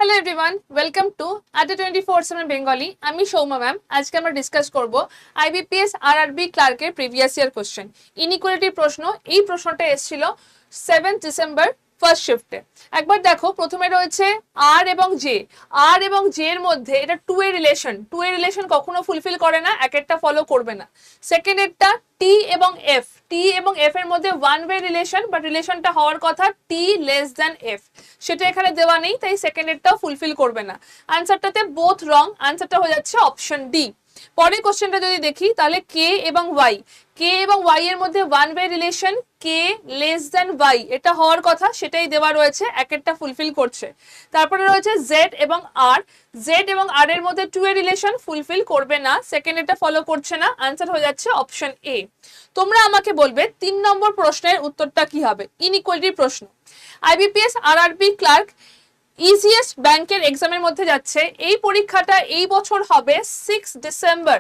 Hello everyone, welcome to আড্ডা 24/7 Bengali. আমি Soumya ma'am. আজকে আমরা ডিসকাস করব আইবিপিএস আরআরবি ক্লার্কের প্রিভিয়াস ইয়ার কোশ্চেন, ইনইকুয়ালিটির প্রশ্ন। এই প্রশ্নটা এসেছিল 7 ডিসেম্বর ফার্স্ট শিফটে। একবার দেখো, প্রথমে রয়েছে আর এবং জে। আর এবং জে এর মধ্যে এটা টু এ রিলেশন কখনো ফুলফিল করে না, এক একটা ফলো করবে না। সেকেন্ড এরটা টি এবং এফ এর মধ্যে ওয়ান ওয়ে রিলেশন, বাট রিলেশনটা হওয়ার কথা টি লেস দ্যান এফ, সেটা এখানে দেওয়া নেই, তাই সেকেন্ড এরটাও ফুলফিল করবে না। আনসারটাতে বোথ রং, আনসারটা হয়ে যাচ্ছে অপশন ডি। পরের কোশ্চেনটা যদি দেখি, তাহলে কে এবং ওয়াই এর মধ্যে one way relation, k less than Y, এটা হওয়ার কথা, সেটাই দেওয়া রয়েছে, এক একটা ফুলফিল করছে। তারপরে রয়েছে জেড এবং আর এর মধ্যে টু এ রিলেশন, ফুলফিল করবে না, সেকেন্ড এটা ফলো করছে না, আনসার হয়ে যাচ্ছে অপশন এ। তোমরা আমাকে বলবে 3 নম্বর প্রশ্নের উত্তরটা কি হবে, ইনইকুয়ালিটির প্রশ্ন। আইবিপিএস আরআরবি ক্লার্ক ইজিএস্ট ব্যাংকের এক্সামের মধ্যে যাচ্ছে। এই পরীক্ষাটা এই বছর হবে 6 ডিসেম্বর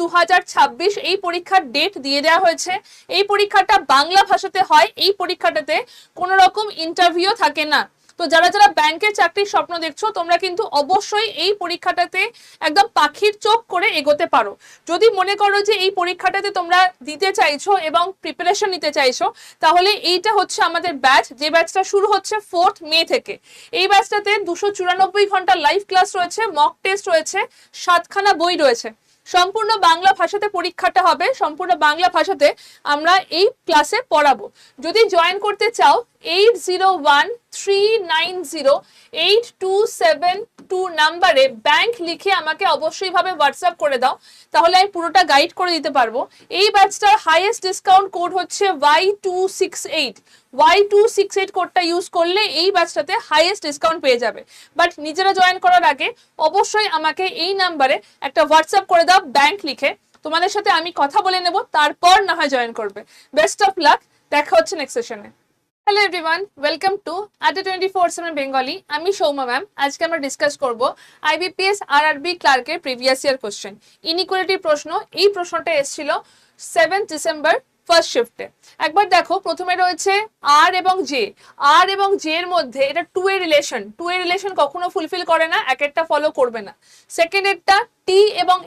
2026। এই পরীক্ষার ডেট দিয়ে দেওয়া হয়েছে। এই পরীক্ষাটা বাংলা ভাষাতে হয়। এই পরীক্ষাটাতে কোনো রকম ইন্টারভিউ থাকে না। তো যারা যারা ব্যাংকের চাকরির স্বপ্ন দেখছো, তোমরা কিন্তু অবশ্যই এই পরীক্ষাটাতে একদম পাখির চোখ করে এগোতে পারো। যদি মনে করো যে এই পরীক্ষাটাতে তোমরা দিতে চাইছো এবং প্রিপারেশন নিতে চাইছো, তাহলে এইটা হচ্ছে আমাদের ব্যাচ, যে ব্যাচটা শুরু হচ্ছে 4 মে থেকে। এই ব্যাচটাতে 294 ঘন্টা লাইভ ক্লাস রয়েছে, মক টেস্ট রয়েছে, 7খানা বই রয়েছে। সম্পূর্ণ বাংলা ভাষাতে পরীক্ষাটা হবে, সম্পূর্ণ বাংলা ভাষাতে আমরা এই ক্লাসে পড়াবো। যদি জয়েন করতে চাও 8013908272 নাম্বারে ব্যাংক লিখে আমাকে অবশ্যই ভাবে হোয়াটসঅ্যাপ করে দাও, তাহলে আমি পুরোটা গাইড করে দিতে পারবো। এই ব্যাচটার হাইয়েস্ট ডিসকাউন্ট কোড হচ্ছে Y268 কোডটা ইউজ করলে এই ব্যাচটাতে হাইয়েস্ট ডিসকাউন্ট পেয়ে যাবে। বাট নিজেরা জয়েন করার আগে অবশ্যই আমাকে এই নাম্বারে একটা হোয়াটসঅ্যাপ করে দাও ব্যাংক লিখে, তোমাদের সাথে আমি কথা বলে নেব, তারপর না হয় জয়েন করবে। বেস্ট অফ লাক, দেখা হচ্ছে নেক্সট সেশনে। হ্যালো এভরিওয়ান, ওয়েলকাম টু আড্ডা 24/7 বেঙ্গলি। আমি সৌম্যা ম্যাম। আজকে আমরা ডিসকাস করব আইবিপিএস আরআরবি ক্লার্কের প্রিভিয়াস ইয়ার কোশ্চেন, ইনইকুয়ালিটির প্রশ্ন। এই প্রশ্নটা এসেছিল 7 ডিসেম্বর ফার্স্ট শিফটে। একবার দেখো, প্রথমে রয়েছে আর এবং জে এর মধ্যে এটা টু এ রিলেশন কখনো ফুলফিল করে না, এক একটা ফলো করবে না। সেকেন্ড এরটা টি এবং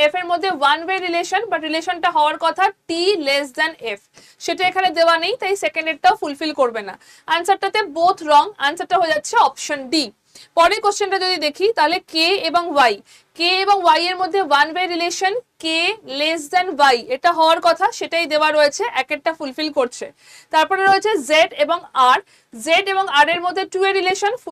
এফ এর মধ্যে ওয়ান ওয়ে রিলেশন, বাট রিলেশনটা হওয়ার কথা টি লেস দ্যান এফ, সেটা এখানে দেওয়া নেই, তাই সেকেন্ড এরটাও ফুলফিল করবে না। আনসারটাতে বোথ রং, আনসারটা হয়ে যাচ্ছে অপশন ডি। পরের কোশ্চেনটা যদি দেখি, তাহলে কে এবং ওয়াই এর মধ্যে one way relation, k less than Y, এটা হওয়ার কথা, সেটাই দেওয়া রয়েছে, এক একটা ফুলফিল করছে। তারপরে রয়েছে জেড এবং আর এর মধ্যে টু এ রিলেশন,